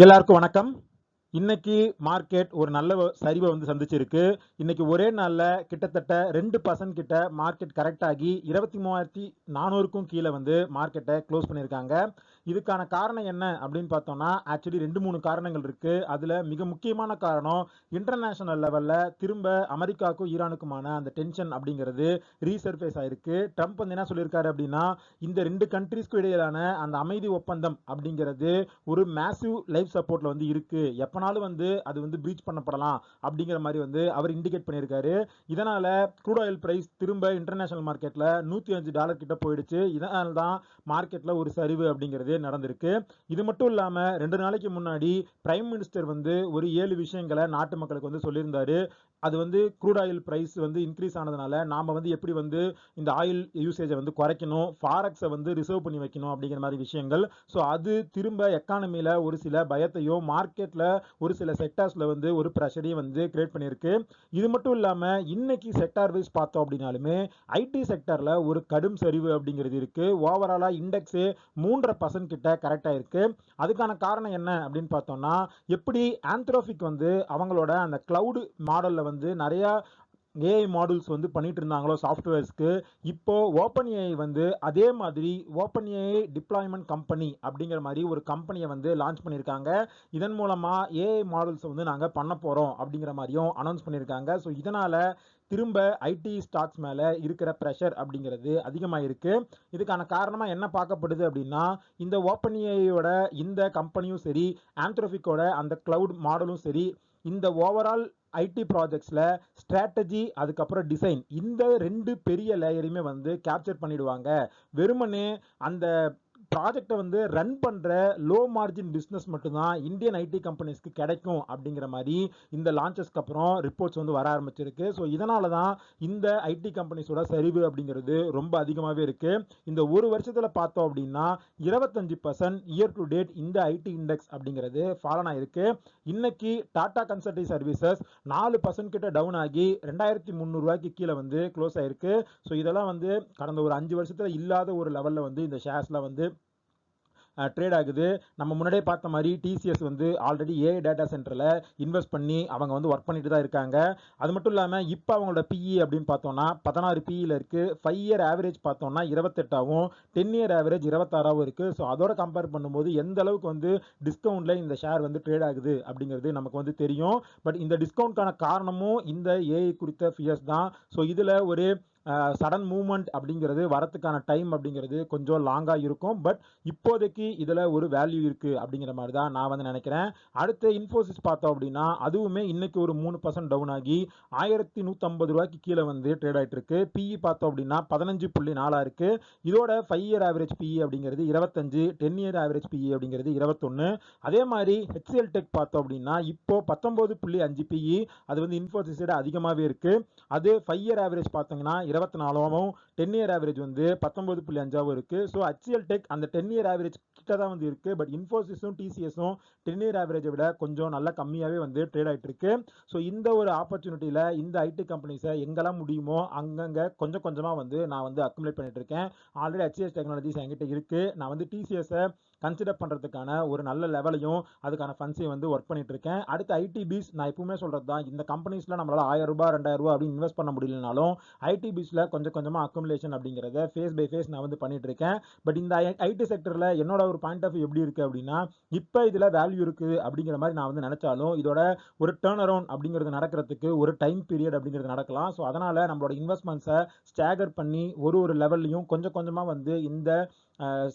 எல்லாருக்கும் வணக்கம். இன்னைக்கு மார்க்கெட் ஒரு நல்ல சரிவை வந்து சந்திச்சிருக்கு. இன்னைக்கு ஒரே நாள்ல கிட்டத்தட்ட 2% கிட்ட மார்க்கெட் கரெக்ட் ஆகி 23,400க்கும் கீழே வந்து மார்க்கெட்டை க்ளோஸ் பண்ணியிருக்காங்க. இதுக்கான காரணம் என்ன அப்படின்னு பார்த்தோம்னா ஆக்சுவலி 2-3 காரணங்கள் இருக்கு. அதுல மிக முக்கியமான காரணம் இன்டர்நேஷனல் லெவல்ல திரும்ப அமெரிக்காவுக்கும் ஈரானுக்குமான அந்த டென்ஷன் அப்படிங்கிறது ரீசர்ஃபேஸ் ஆயிருக்கு. ட்ரம்ப் வந்து என்ன சொல்லியிருக்காரு அப்படின்னா, இந்த 2 கண்ட்ரீஸ்க்கு இடையிலான அந்த அமைதி ஒப்பந்தம் அப்படிங்கிறது ஒரு மேசிவ் லைஃப் சப்போர்ட்ல வந்து இருக்கு. எப்பனாலும் வந்து அது வந்து பிரீச் பண்ணப்படலாம் அப்படிங்கிற மாதிரி வந்து அவர் இண்டிகேட் பண்ணியிருக்காரு. இதனால க்ரூட் ஆயில் பிரைஸ் திரும்ப இன்டர்நேஷனல் மார்க்கெட்ல $105 கிட்ட போயிடுச்சு. இதனால தான் மார்க்கெட்ல ஒரு சரிவு அப்படிங்கிறது நடந்திருக்கு. இது மட்டும் இல்லாம 2 நாளைக்கு முன்னாடி பிரைம் மினிஸ்டர் வந்து ஒரு 7 விஷயங்களை நாட்டு மக்களுக்கு வந்து சொல்லியிருந்தாரு. அது வந்து க்ரூட் ஆயில் பிரைஸ் வந்து இன்க்ரீஸ் ஆனதுனால நாம வந்து எப்படி வந்து இந்த ஆயில் யூசேஜை வந்து குறைக்கணும், ஃபாரெக்ஸை வந்து ரிசர்வ் பண்ணி வைக்கணும் அப்படிங்கிற மாதிரி விஷயங்கள். ஸோ அது திரும்ப எக்கானமியில் ஒரு சில பயத்தையும் மார்க்கெட்டில் ஒரு சில செக்டார்ஸில் வந்து ஒரு ப்ரெஷரையும் வந்து கிரியேட் பண்ணியிருக்கு. இது மட்டும் இல்லாமல் இன்னைக்கு செக்டார் வைஸ் பார்த்தோம் அப்படின்னாலுமே ஐடி செக்டாரில் ஒரு கடும் சரிவு அப்படிங்கிறது இருக்கு. ஓவராலாக இண்டெக்ஸு 3.5% கிட்ட கரெக்டாக இருக்கு. அதுக்கான காரணம் என்ன அப்படின்னு பார்த்தோம்னா, எப்படி ஆந்த்ரோபிக் வந்து அவங்களோட அந்த கிளவுட் மாடலில் வந்து நிறையா ஏஐ மாடல்ஸ் வந்து பண்ணிட்டு இருந்தாங்களோ சாஃப்ட்வேர்ஸ்க்கு, இப்போ ஓப்பன் ஏஐ வந்து அதே மாதிரி ஓப்பன் ஏஐ டிப்ளாய்மெண்ட் கம்பெனி அப்படிங்கிற மாதிரி ஒரு கம்பெனியை வந்து லான்ச் பண்ணியிருக்காங்க. இதன் மூலமா ஏஐ மாடல்ஸ் வந்து நாங்கள் பண்ண போறோம் அப்படிங்கிற மாதிரியும் அனௌன்ஸ் பண்ணியிருக்காங்க. ஸோ இதனால திரும்ப ஐடி ஸ்டாக்ஸ் மேல இருக்கிற ப்ரெஷர் அப்படிங்கிறது அதிகமாக இருக்கு. இதுக்கான காரணமா என்ன பார்க்கப்படுது அப்படின்னா, இந்த ஓப்பன் ஏஐயோட இந்த கம்பெனியும் சரி, ஆந்த்ரோபிக்கோட அந்த கிளவுட் மாடலும் சரி, இந்த ஓவரால் ஐடி ப்ராஜெக்ட்ஸில் ஸ்ட்ராட்டஜி அதுக்கப்புறம் டிசைன் இந்த 2 பெரிய லேயரையுமே வந்து கேப்சர் பண்ணிடுவாங்க. வெறுமனே அந்த ப்ராஜெக்டை வந்து ரன் பண்ணுற லோ மார்ஜின் பிஸ்னஸ் மட்டும்தான் இந்தியன் ஐடி கம்பெனிஸ்க்கு கிடைக்கும் அப்படிங்கிற மாதிரி இந்த லான்ச்சஸ்க்கு அப்புறம் ரிப்போர்ட்ஸ் வந்து வர ஆரம்பிச்சிருக்கு. ஸோ இதனால தான் இந்த ஐடி கம்பெனிஸோட சரிவு அப்படிங்கிறது ரொம்ப அதிகமாகவே இருக்கு. இந்த ஒரு வருஷத்தில் பார்த்தோம் அப்படின்னா 25% இயர் டு டேட் இந்த ஐடி இண்டெக்ஸ் அப்படிங்கிறது ஃபாலன் ஆயிருக்கு. இன்னைக்கு டாடா கன்சல்டி சர்வீசஸ் 4% கிட்ட டவுன் ஆகி 2,300 கீழே வந்து க்ளோஸ் ஆயிருக்கு. ஸோ இதெல்லாம் வந்து கடந்த ஒரு 5 வருஷத்துல இல்லாத ஒரு லெவல்ல வந்து இந்த ஷேர்ஸ்ல வந்து ட்ரேட் ஆகுது. நம்ம முன்னாடியே பார்த்த மாதிரி டிசிஎஸ் வந்து ஆல்ரெடி ஏஐ டேட்டா சென்டரில் இன்வெஸ்ட் பண்ணி அவங்க வந்து ஒர்க் பண்ணிட்டு தான் இருக்காங்க. அது மட்டும் இல்லாமல் இப்போ அவங்களோட பிஇ அப்படின்னு பார்த்தோம்னா 16 பிஇல இருக்கு. 5 இயர் ஆவரேஜ் பார்த்தோம்னா 28ஆகவும் 10 இயர் ஆவரேஜ் 26ஆகவும் இருக்கு. ஸோ அதோட கம்பேர் பண்ணும்போது எந்த அளவுக்கு வந்து டிஸ்கவுண்ட்ல இந்த ஷேர் வந்து ட்ரேட் ஆகுது அப்படிங்கிறது நமக்கு வந்து தெரியும். பட் இந்த டிஸ்கவுண்ட்கான காரணமும் இந்த ஏஐ குறித்த ஃபியர்ஸ் தான். ஸோ இதில் ஒரு சடன் மூவ்மெண்ட் அப்படிங்கிறது வரத்துக்கான டைம் அப்படிங்கிறது கொஞ்சம் லாங்காக இருக்கும். பட் இப்போதைக்கு இதில் ஒரு வேல்யூ இருக்குது அப்படிங்கிற மாதிரி தான் நான் வந்து நினைக்கிறேன். அடுத்து இன்ஃபோசிஸ் பார்த்தோம் அப்படின்னா அதுவுமே இன்னைக்கு ஒரு 3% டவுன் ஆகி 1,150 கீழே வந்து ட்ரேட் ஆகிட்டு இருக்கு. பிஇ பார்த்தோம் அப்படின்னா 15.4 இருக்கு. இதோட 5 இயர் ஆவரேஜ் பிஇ அப்படிங்கிறது 25, 10 இயர் ஆவரேஜ் பிஇ அப்படிங்கிறது 21. அதே மாதிரி ஹெச்சிஎல் டெக் பார்த்தோம் அப்படின்னா இப்போ 19.5 பிஇ, அது வந்து இன்ஃபோசிஸோட அதிகமாகவே இருக்கு. அது 5 இயர் ஆவரேஜ் பார்த்தீங்கன்னா 24ஆகவும் 10 இயர் ஆவரேஜ் வந்து 19.5ஆகவும் இருக்கு. ஸோ ஹெச்சிஎல் டெக் அந்த 10 இயர் ஆவரேஜ் கிட்ட தான் வந்து இருக்கு. பட் இன்ஃபோசிஸும் டிசிஎஸும் 10 இயர் ஆவரேஜை விட கொஞ்சம் நல்லா கம்மியாகவே வந்து ட்ரேட் ஆகிட்டு இருக்கு. ஸோ இந்த ஒரு ஆப்பர்ச்சுனிட்டியில் இந்த ஐடி கம்பெனிஸை எங்கெல்லாம் முடியுமோ அங்கங்கே கொஞ்சம் கொஞ்சமாக வந்து நான் வந்து அக்குமுலேட் பண்ணிட்டு இருக்கேன். ஆல்ரெடி ஹெச்எஸ் டெக்னாலஜிஸ் என்கிட்ட இருக்கு. நான் வந்து டிசிஎஸை கன்சிடர் பண்ணுறதுக்கான ஒரு நல்ல லெவலையும் அதுக்கான ஃபண்ட்ஸையும் வந்து ஒர்க் பண்ணிட்டு இருக்கேன். அடுத்து ஐடிபிஸ் நான் எப்பவுமே சொல்கிறது தான், இந்த கம்பெனிஸில் நம்மளால் ₹1,000 ₹2,000 அப்படின்னு இன்வெஸ்ட் பண்ண முடியலனாலும் ஐடிபிஸில் கொஞ்சம் கொஞ்சமாக அக்குமுலேஷன் அப்படிங்கிறத ஃபேஸ் பை ஃபேஸ் நான் வந்து பண்ணிட்டு இருக்கேன். பட் இந்த ஐடி செக்டரில் என்னோட ஒரு பாயிண்ட் ஆஃப் வியூ எப்படி இருக்குது அப்படின்னா, இப்போ இதில் வேல்யூ இருக்குது அப்படிங்கிற மாதிரி நான் வந்து நினச்சாலும் இதோட ஒரு டேர்ன் அரவுண்ட் அப்படிங்கிறது நடக்கிறதுக்கு ஒரு டைம் பீரியட் அப்படிங்கிறது நடக்கலாம். ஸோ அதனால் நம்மளோட இன்வெஸ்ட்மெண்ட்ஸை ஸ்டாகர் பண்ணி ஒரு லெவல்லையும் கொஞ்சம் கொஞ்சமாக வந்து இந்த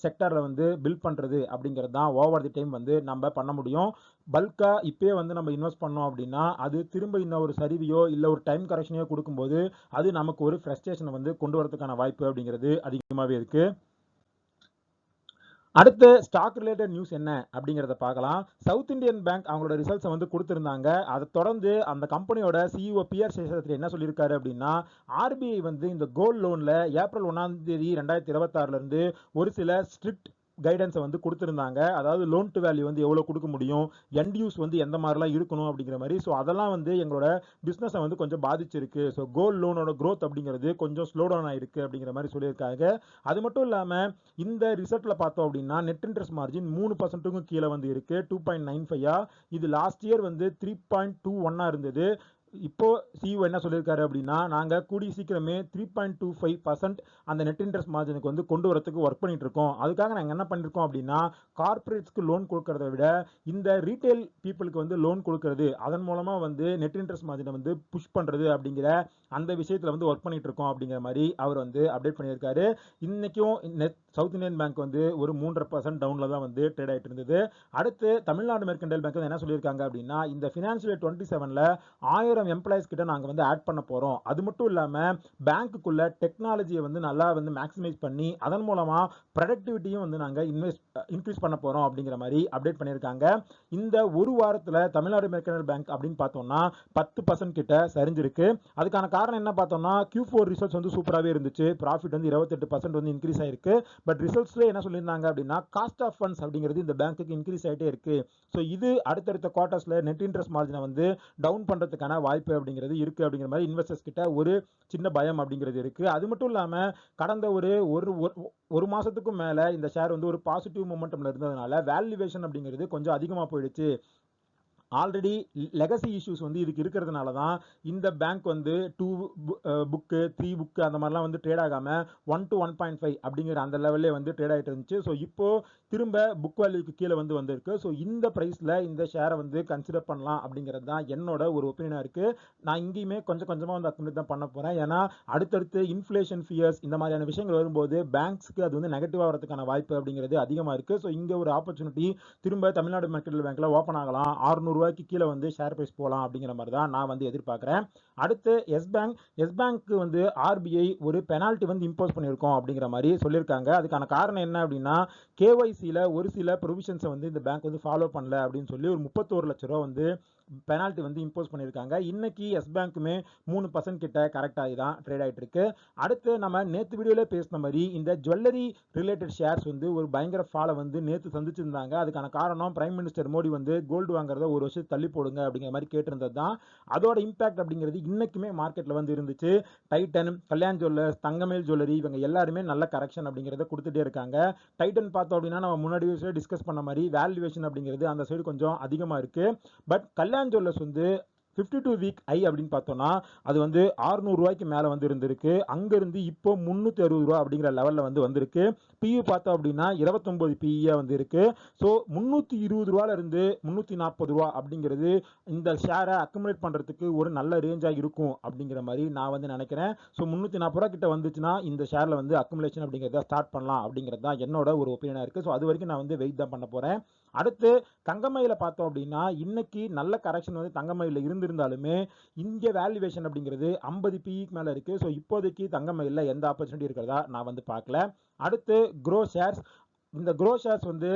செக்டரில் வந்து பில்ட் பண்ணுறது அப்படிங்கிறது தான் ஓவர் தி டைம் வந்து நம்ம பண்ண முடியும். பல்காக இப்போயே வந்து நம்ம இன்வெஸ்ட் பண்ணோம் அப்படின்னா அது திரும்ப இன்னும் ஒரு சரிவையோ இல்லை ஒரு டைம் கரெக்ஷனையோ கொடுக்கும்போது அது நமக்கு ஒரு ஃப்ரஸ்ட்ரேஷனை வந்து கொண்டு வரதுக்கான வாய்ப்பு அப்படிங்கிறது அதிகமாகவே இருக்குது. அடுத்து ஸ்டாக் ரிலேட்டட் நியூஸ் என்ன அப்படிங்கிறத பார்க்கலாம். சவுத் இந்தியன் பேங்க் அவங்களோட ரிசல்ட்ஸை வந்து கொடுத்துருந்தாங்க. அதை தொடர்ந்து அந்த கம்பெனியோட சிஇஓ பிஆர் சேஷாத்ரி என்ன சொல்லியிருக்காரு அப்படின்னா, ஆர்பிஐ வந்து இந்த கோல்டு லோனில் ஏப்ரல் 1 2026 ஒரு சில ஸ்ட்ரிக்ட் கைடன்ஸை வந்து கொடுத்துருந்தாங்க. அதாவது லோன் டு வேல்யூ வந்து எவ்வளோ கொடுக்க முடியும், எண்ட் யூஸ் வந்து எந்த மாதிரிலாம் இருக்கணும் அப்படிங்கிற மாதிரி. ஸோ அதெல்லாம் வந்து எங்களோட பிஸ்னஸை வந்து கொஞ்சம் பாதிச்சிருக்கு. ஸோ கோல்டு லோனோட க்ரோத் அப்படிங்கிறது கொஞ்சம் ஸ்லோ டவுன் ஆயிருக்கு அப்படிங்கிற மாதிரி சொல்லியிருக்காங்க. அது மட்டும் இல்லாமல் இந்த ரிசல்ட்டில் பார்த்தோம் அப்படின்னா நெட் இன்ட்ரெஸ்ட் மார்ஜின் 3%க்கும் கீழே வந்து இருக்கு, 2.95. இது லாஸ்ட் இயர் வந்து 3.21 இருந்தது. இப்போ சிஇஓ என்ன சொல்லியிருக்காரு அப்படின்னா, நாங்கள் கூடிய சீக்கிரமே 3.25% அந்த நெட் இன்ட்ரெஸ்ட் மார்ஜினுக்கு வந்து கொண்டு வரதுக்கு ஒர்க் பண்ணிட்டு இருக்கோம். அதுக்காக நாங்கள் என்ன பண்ணியிருக்கோம் அப்படின்னா, கார்பரேட்ஸ்க்கு லோன் கொடுக்கறத விட இந்த ரீட்டைல் பீப்புளுக்கு வந்து லோன் கொடுக்கறது, அதன் மூலமாக வந்து நெட் இன்ட்ரெஸ்ட் மார்ஜினை வந்து புஷ் பண்ணுறது அப்படிங்கிற அந்த விஷயத்தில் வந்து ஒர்க் பண்ணிட்டு இருக்கோம் அப்படிங்கிற மாதிரி அவர் வந்து அப்டேட் பண்ணியிருக்காரு. இன்னைக்கும் சவுத் இந்தியன் பேங்க் வந்து ஒரு 3.5% டவுனில் தான் வந்து ட்ரேட் ஆகிட்டு இருந்தது. அடுத்து தமிழ்நாடு மெர்கன்டைல் பேங்க் வந்து என்ன சொல்லியிருக்காங்க அப்படின்னா, இந்த ஃபினான்ஷியல் இயர் 27ல் 1000 எம்ப்ளாயிஸ் கிட்ட நாங்கள் வந்து ஆட் பண்ண போகிறோம். அது மட்டும் இல்லாமல் பேங்க்குள்ள டெக்னாலஜியை வந்து நல்லா வந்து மேக்ஸிமைஸ் பண்ணி அதன் மூலமாக ப்ரொடக்டிவிட்டியும் வந்து நாங்கள் இன்க்ரீஸ் பண்ண போகிறோம் அப்படிங்கிற மாதிரி அப்டேட் பண்ணியிருக்காங்க. இந்த ஒரு வாரத்தில் தமிழ்நாடு மெர்கன்டைல் பேங்க் அப்படின்னு பார்த்தோம்னா 10% கிட்ட சரிஞ்சிருக்கு. அதுக்கான காரணம் என்ன பார்த்தோம்னா, Q4 ரிசல்ட்ஸ் வந்து சூப்பராகவே இருந்துச்சு. ப்ராஃபிட் வந்து 28% வந்து இன்க்ரீஸ் ஆயிருக்கு. பட் ரிசல்ட்ஸ்ல என்ன சொல்லியிருந்தாங்க அப்படின்னா, காஸ்ட் ஆஃப் ஃபண்ட்ஸ் அப்படிங்கிறது இந்த பேங்க்குக்கு இன்க்ரீஸ் ஆகிட்டே இருக்கு. ஸோ இது அடுத்தடுத்த குவார்ட்டர்ஸ்ல நெட் இன்ட்ரெஸ்ட் மார்ஜினை வந்து டவுன் பண்ணுறதுக்கான வாய்ப்பு அப்படிங்கிறது இருக்கு அப்படிங்கிற மாதிரி இன்வெஸ்டர்ஸ் கிட்ட ஒரு சின்ன பயம் அப்படிங்கிறது இருக்கு. அது மட்டும் இல்லாமல் கடந்த ஒரு மாசத்துக்கும் மேல இந்த ஷேர் வந்து ஒரு பாசிட்டிவ் மொமெண்டம்ல இருந்ததுனால வேல்யூவேஷன் அப்படிங்கிறது கொஞ்சம் அதிகமாக போயிடுச்சு. ஆல்ரெடி லெகசி இஷ்யூஸ் வந்து இதுக்கு இருக்கிறதுனால தான் இந்த பேங்க் வந்து 2 புக்கு 3 புக்கு அந்த மாதிரிலாம் வந்து ட்ரேட் ஆகாமல் 1 to 1.5 அப்படிங்கிற அந்த லெவல்லே வந்து ட்ரேட் ஆகிட்டு இருந்துச்சு. ஸோ இப்போ திரும்ப புக் வேல்யூக்கு கீழே வந்து வந்திருக்கு. ஸோ இந்த ப்ரைஸில் இந்த ஷேரை வந்து கன்சிடர் பண்ணலாம் அப்படிங்கிறது தான் என்னோட ஒரு ஒப்பீனியனாக இருக்குது. நான் இங்கேயுமே கொஞ்சம் கொஞ்சமாக வந்து அக்குமுலேட் தான் பண்ண போகிறேன். ஏன்னா அடுத்தடுத்து இன்ஃப்ளேஷன் ஃபியர்ஸ் இந்த மாதிரியான விஷயங்கள் வரும்போது பேங்க்ஸ்க்கு அது வந்து நெகட்டிவாக வரதுக்கான வாய்ப்பு அப்படிங்கிறது அதிகமாக இருக்குது. ஸோ இங்கே ஒரு ஆப்பர்ச்சுனிட்டி திரும்ப தமிழ்நாடு மெர்கன்டைல் பேங்க்ல ஓப்பன் ஆகலாம், 600 ரூபாய்க்கு கீழே வந்து ஷேர் பிரைஸ் போகலாம் அப்படிங்கிற மாதிரி தான் நான் வந்து எதிர்பார்க்குறேன். அடுத்து எஸ் பேங்க்கு வந்து ஆர்பிஐ ஒரு பெனால்ட்டி வந்து இம்போஸ் பண்ணியிருக்கோம் அப்படிங்கிற மாதிரி சொல்லியிருக்காங்க. அதுக்கான காரணம் என்ன அப்படின்னா, கேஒய்சியில் ஒரு சில ப்ரொவிஷன்ஸை வந்து இந்த பேங்க் வந்து ஃபாலோ பண்ணல அப்படின்னு சொல்லி ஒரு 31 லட்ச ரூபா வந்து பெனால்ட்டி வந்து இம்போஸ் பண்ணியிருக்காங்க. இன்னைக்கு எஸ் பேங்க்குமே 3% கிட்ட கரெக்டாகி தான் ட்ரேட் ஆகிட்டு இருக்கு. அடுத்து நம்ம நேற்று வீடியோவில் பேசின மாதிரி இந்த ஜுவல்லரி ரிலேட்டட் ஷேர்ஸ் வந்து ஒரு பயங்கர ஃபாலை வந்து நேற்று சந்திச்சிருந்தாங்க. அதுக்கான காரணம் பிரைம் மினிஸ்டர் மோடி வந்து கோல்டு வாங்குறத ஒரு வருஷம் தள்ளி போடுங்க அப்படிங்கிற மாதிரி கேட்டிருந்தது தான். அதோட இம்பாக்ட் அப்படிங்கிறது இன்னைக்குமே மார்க்கெட்டில் வந்து இருந்துச்சு. Titan, Kalyan jewellers, Thangamayil jewellery இவங்க எல்லாருமே நல்ல கரெக்ஷன் அப்படிங்கிறத கொடுத்துட்டே இருக்காங்க. டைட்டன் பார்த்தோம் அப்படின்னா நம்ம முன்னாடி டிஸ்கஸ் பண்ண மாதிரி வேல்யூவேஷன் அப்படிங்கிறது அந்த சைடு கொஞ்சம் அதிகமாக இருக்கு. பட் கல்யாண் ஜுவல்லர்ஸ் வந்து 52 வீக் ஐ அப்படின்னு பார்த்தோம்னா அது வந்து 600 ரூபாய்க்கு மேலே வந்து இருந்திருக்கு. அங்கேருந்து இப்போ 360 ரூபா அப்படிங்கிற லெவலில் வந்து வந்திருக்கு. பிஇ பார்த்தோம் அப்படின்னா 29 பிஇயாக வந்து இருக்கு. ஸோ 320 ரூபாயிலிருந்து 340 ரூபா அப்படிங்கிறது இந்த ஷேரை அக்குமுலேட் பண்ணுறதுக்கு ஒரு நல்ல ரேஞ்சாக இருக்கும் அப்படிங்கிற மாதிரி நான் வந்து நினைக்கிறேன். ஸோ 340 ரூபா கிட்ட வந்துச்சுன்னா இந்த ஷேரில் வந்து அக்குமுலேஷன் அப்படிங்கிறத ஸ்டார்ட் பண்ணலாம் அப்படிங்கிறது தான் என்னோட ஒரு ஒப்பீனியனாக இருக்குது. ஸோ அது வரைக்கும் நான் வந்து வெயிட் தான் பண்ண போகிறேன். அடுத்து தங்கமயில பார்த்தோம் அப்படின்னா இன்னைக்கு நல்ல கரெக்ஷன் வந்து தங்கமயில இருந்திருந்தாலுமே இங்கே வேல்யூவேஷன் அப்படிங்கிறது 50 பிஇக்கு மேலே இருக்குது. ஸோ இப்போதைக்கு தங்கமயில எந்த ஆப்பர்ச்சுனிட்டி இருக்கிறதா நான் வந்து பார்க்கல. அடுத்து க்ரோ ஷேர்ஸ். இந்த க்ரோ ஷேர்ஸ் வந்து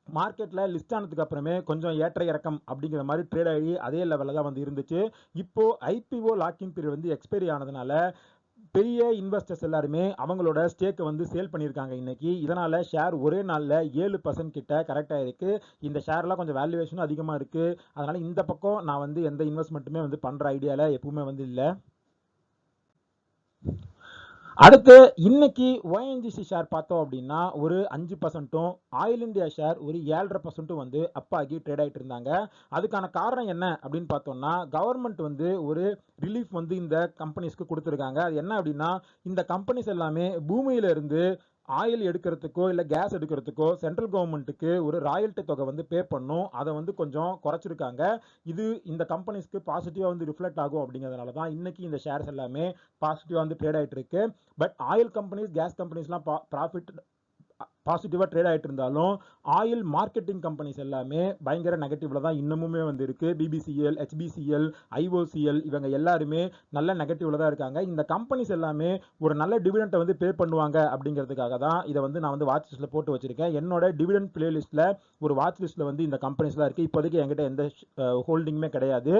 மார்க்கெட்டில் லிஸ்ட் ஆனதுக்கு அப்புறமே கொஞ்சம் ஏற்ற இறக்கம் அப்படிங்கிற மாதிரி ட்ரேட் ஆகி அதே லெவலில் தான் வந்து இருந்துச்சு. இப்போ ஐபிஓ லாக்கிங் பீரியட் வந்து எக்ஸ்பைரி ஆனதுனால பெரிய இன்வெஸ்டர்ஸ் எல்லாருமே அவங்களோட ஸ்டேக்கை வந்து சேல் பண்ணியிருக்காங்க இன்னைக்கு. இதனால ஷேர் ஒரே நாளில் 7% கிட்ட கரெக்டாக இருக்கு. இந்த ஷேர்லாம் கொஞ்சம் வேல்யூவேஷனும் அதிகமாக இருக்கு. அதனால இந்த பக்கம் நான் வந்து எந்த இன்வெஸ்ட்மெண்ட்டுமே வந்து பண்ற ஐடியால எப்பவுமே வந்து இல்லை. அடுத்து இன்னைக்கு ONGC ஷேர் பார்த்தோம் அப்படின்னா ஒரு 5%, ஆயில் இந்தியா ஷேர் ஒரு 7.5% வந்து அப் ஆகி ட்ரேட் ஆகிட்டு இருந்தாங்க. அதுக்கான காரணம் என்ன அப்படின்னு பார்த்தோம்னா, கவர்மெண்ட் வந்து ஒரு ரிலீஃப் வந்து இந்த கம்பெனிஸ்க்கு கொடுத்துருக்காங்க. அது என்ன அப்படின்னா, இந்த கம்பெனிஸ் எல்லாமே பூமியில இருந்து ஆயில் எடுக்கிறதுக்கோ இல்லை கேஸ் எடுக்கிறதுக்கோ சென்ட்ரல் கவர்மெண்ட்டுக்கு ஒரு ராயல்ட்டி தொகை வந்து பே பண்ணும். அதை வந்து கொஞ்சம் குறைச்சிருக்காங்க. இது இந்த கம்பெனிஸ்க்கு பாசிட்டிவாக வந்து ரிஃப்ளெக்ட் ஆகும் அப்படிங்கிறதுனால தான் இன்னைக்கு இந்த ஷேர்ஸ் எல்லாமே பாசிட்டிவாக வந்து ட்ரேட் ஆகிட்டு இருக்கு. பட் ஆயில் கம்பெனிஸ், கேஸ் கம்பெனிஸ்லாம் ப்ராஃபிட் பாசிட்டிவாக ட்ரேட் ஆகிட்டு இருந்தாலும் ஆயில் மார்க்கெட்டிங் கம்பெனிஸ் எல்லாமே பயங்கர நெகட்டிவ்ல தான் இன்னமுமே வந்து இருக்கு. பிபிசிஎல், ஹெச்பிசிஎல், ஐஓசிஎல் இவங்க எல்லாருமே நல்ல நெகட்டிவ்ல தான் இருக்காங்க. இந்த கம்பெனிஸ் எல்லாமே ஒரு நல்ல டிவிடெண்டை வந்து பே பண்ணுவாங்க அப்படிங்கிறதுக்காக தான் இதை வந்து நான் வந்து வாட்ச் லிஸ்ட்டில் போட்டு வச்சிருக்கேன். என்னோட டிவிடெண்ட் பிளேலிஸ்ட்டில் ஒரு வாட்ச் லிஸ்ட்டில் வந்து இந்த கம்பெனிஸ்லாம் இருக்குது. இப்போதைக்கு என்கிட்ட எந்த ஹோல்டிங்குமே கிடையாது.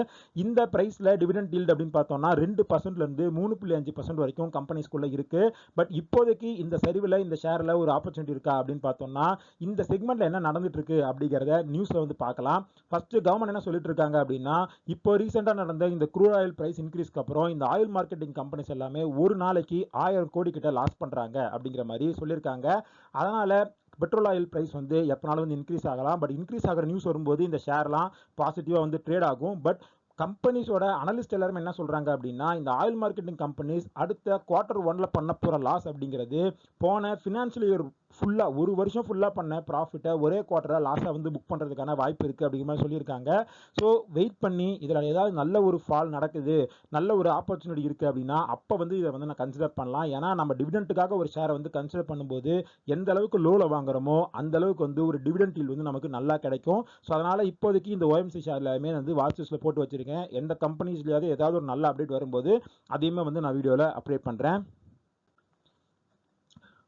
இந்த ப்ரைஸில் டிவிடெண்ட் ஈல்டு அப்படின்னு பார்த்தோம்னா 2%லேருந்து 3.5% வரைக்கும் கம்பெனிஸ்குள்ளே இருக்குது. பட் இப்போதைக்கு இந்த சரிவில் இந்த ஷேரில் ஒரு ஆப்பர்ச்சுனிட்டி இருக்கா அப்படின்னு பார்த்தோம்னா இந்த செக்மெண்ட்ல என்ன நடந்துட்டு இருக்கு அப்படிங்கறத நியூஸ்ல வந்து பார்க்கலாம். ஃபர்ஸ்ட் கவர்மெண்ட் என்ன சொல்லிட்டு இருக்காங்க அப்படின்னா, இப்போ ரீசெண்டா நடந்த இந்த க்ரூட் ஆயில் பிரைஸ் இன்க்ரீஸ்க்கு அப்புறம் இந்த ஆயில் மார்க்கெட்டிங் கம்பெனிஸ் எல்லாமே ஒரு நாளைக்கு 1000 கோடி கிட்ட லாஸ் பண்றாங்க அப்படிங்கிற மாதிரி சொல்லியிருக்காங்க. அதனால பெட்ரோல் ஆயில் பிரைஸ் வந்து எப்பனாலும் வந்து இன்க்ரீஸ் ஆகலாம். பட் இன்க்ரீஸ் ஆகிற நியூஸ் வரும்போது இந்த ஷேர்லாம் பாசிட்டிவா வந்து ட்ரேட் ஆகும். பட் கம்பெனிஸோட அனலிஸ்ட் எல்லாரும் என்ன சொல்றாங்க அப்படின்னா, இந்த ஆயில் மார்க்கெட்டிங் கம்பெனிஸ் அடுத்த Q1 பண்ண போற லாஸ் அப்படிங்கிறது போன ஃபினான்ஷியல் இயர் ஃபுல்லா ஒரு வருஷம் ஃபுல்லா பண்ண ப்ராஃபிட்டை ஒரே குவார்டரா லாஸா வந்து புக் பண்றதுக்கான வாய்ப்பு இருக்கு அப்படிங்கிற மாதிரி சொல்லியிருக்காங்க. ஸோ வெயிட் பண்ணி இதுல ஏதாவது நல்ல ஒரு ஃபால் நடக்குது, நல்ல ஒரு ஆப்பர்ச்சுனிட்டி இருக்கு அப்படின்னா அப்ப வந்து இதை வந்து நான் கன்சிடர் பண்ணலாம். ஏன்னா நம்ம டிவிடெண்ட்டுக்காக ஒரு ஷேரை வந்து கன்சிடர் பண்ணும்போது எந்த அளவுக்கு லோல வாங்குறோமோ அந்த அளவுக்கு வந்து ஒரு டிவிடெண்ட் yield வந்து நமக்கு நல்லா கிடைக்கும். ஸோ அதனால இப்போதைக்கு இந்த OMC ஷேர் எல்லாமே வந்து வாட்ச் லிஸ்ட்ல போட்டு வச்சிருக்கேன். எந்த கம்பெனிஸ்லயாவது ஏதாவது ஒரு நல்ல அப்டேட் வரும்போது அதையுமே வந்து நான் வீடியோல அப்டேட் பண்றேன்.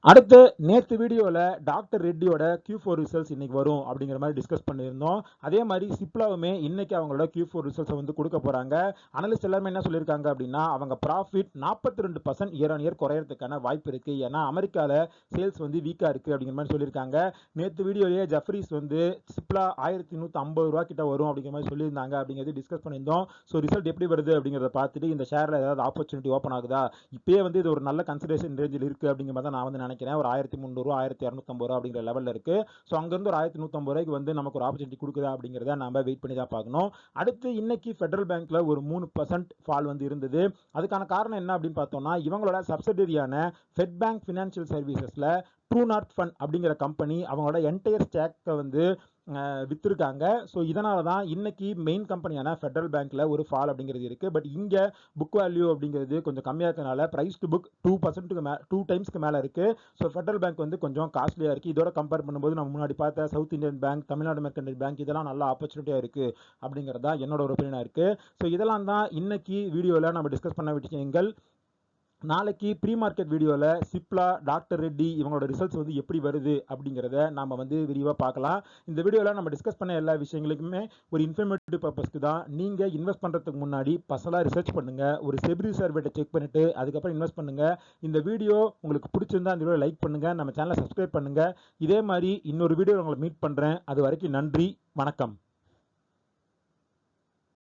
அடுத்து நேற்று வீடியோவில் டாக்டர் ரெட்டியோட Q4 ரிசல்ட்ஸ் இன்னைக்கு வரும் அப்படிங்கிற மாதிரி டிஸ்கஸ் பண்ணியிருந்தோம். அதே மாதிரி சிப்லாவுமே இன்னைக்கு அவங்களோட Q4 ரிசல்ட்ஸை வந்து கொடுக்க போறாங்க. அனலிஸ்ட் எல்லாமே என்ன சொல்லியிருக்காங்க அப்படின்னா, அவங்க ப்ராஃபிட் 42% இயர் ஆன் இயர் குறையறதுக்கான வாய்ப்பு இருக்கு. ஏன்னா அமெரிக்கால சேல்ஸ் வந்து வீக்கா இருக்கு அப்படிங்கிற மாதிரி சொல்லியிருக்காங்க. நேற்று வீடியோலேயே ஜெஃப்ரீஸ் வந்து சிப்லா 1150 ரூபா கிட்ட வரும் அப்படிங்கிற மாதிரி சொல்லியிருந்தாங்க. அப்படிங்கிறது டிஸ்கஸ் பண்ணியிருந்தோம். ஸோ ரிசல்ட் எப்படி வருது அப்படிங்கிறத பார்த்துட்டு இந்த ஷேர்ல ஏதாவது ஆப்பர்ச்சுனிட்டி ஓப்பன் ஆகுதா, இப்பயே வந்து இது ஒரு நல்ல கன்சிடரேஷன் ரேஞ்சில் இருக்கு அப்படிங்கிற மாதிரி நான் வந்து நினைக்கிறேன். ஒரு 1300 1250 ரூபா அப்படிங்கிற லெவல்ல இருக்கு. ஸோ அங்கிருந்து ஒரு 1150 ரூபாய்க்கு வந்து நமக்கு ஒரு ஆப்பர்ச்சுனிட்டி கொடுக்குதா அப்படிங்கிறத நம்ம வெயிட் பண்ணி தான் பார்க்கணும். அடுத்து இன்னைக்கு ஃபெடரல் பேங்க்ல ஒரு 3% ஃபால் வந்து இருந்தது. அதுக்கான காரணம் என்ன அப்படின்னு பார்த்தோம்னா, இவங்களோட சப்சிடரியான ஃபெட் பேங்க் ஃபினான்ஷியல் சர்வீசஸ்ல ட்ரூ நார்த் ஃபண்ட் அப்படிங்கிற கம்பெனி அவங்களோட என்டையர் ஸ்டாக்கை வந்து வித்திருக்காங்க. ஸோ இதனால தான் இன்னைக்கு மெயின் கம்பெனியான ஃபெடரல் பேங்க்ல ஒரு ஃபால் அப்படிங்கிறது இருக்கு. பட் இங்க புக் வேல்யூ அப்படிங்கிறது கொஞ்சம் கம்மியாக இருக்கனால பிரைஸ் டு புக் 2 டைம்ஸ்க்கு மேல இருக்கு. ஸோ ஃபெடரல் பேங்க் வந்து கொஞ்சம் காஸ்ட்லியா இருக்கு. இதோட கம்பேர் பண்ணும்போது நம்ம முன்னாடி பார்த்த south Indian bank, Tamil Nadu mercantile bank இதெல்லாம் நல்ல ஆப்பர்ச்சுனிட்டியா இருக்கு அப்படிங்கிறதா என்னோட ஒரு ஒப்பீனியனா இருக்கு. ஸோ இதெல்லாம் தான் இன்னைக்கு வீடியோவில் நம்ம டிஸ்கஸ் பண்ண விஷயங்கள். நாளைக்கு ப்ரீ மார்க்கெட் வீடியோவில் சிப்லா, டாக்டர் ரெட்டி இவங்களோட ரிசல்ட்ஸ் வந்து எப்படி வருது அப்படிங்கிறத நம்ம வந்து விரிவாக பார்க்கலாம். இந்த வீடியோவில் நம்ம டிஸ்கஸ் பண்ண எல்லா விஷயங்களுக்குமே ஒரு இன்ஃபர்மேட்டிவ் பர்பஸ்க்கு தான். நீங்கள் இன்வெஸ்ட் பண்ணுறதுக்கு முன்னாடி பர்சனலாக ரிசர்ச் பண்ணுங்கள், ஒரு செபி சர்வேட்டை செக் பண்ணிவிட்டு அதுக்கப்புறம் இன்வெஸ்ட் பண்ணுங்கள். இந்த வீடியோ உங்களுக்கு பிடிச்சிருந்தா இந்த வீடியோ லைக் பண்ணுங்கள், நம்ம சேனலை சப்ஸ்கிரைப் பண்ணுங்கள். இதே மாதிரி இன்னொரு வீடியோ உங்களை மீட் பண்ணுறேன். அது வரைக்கும் நன்றி, வணக்கம்.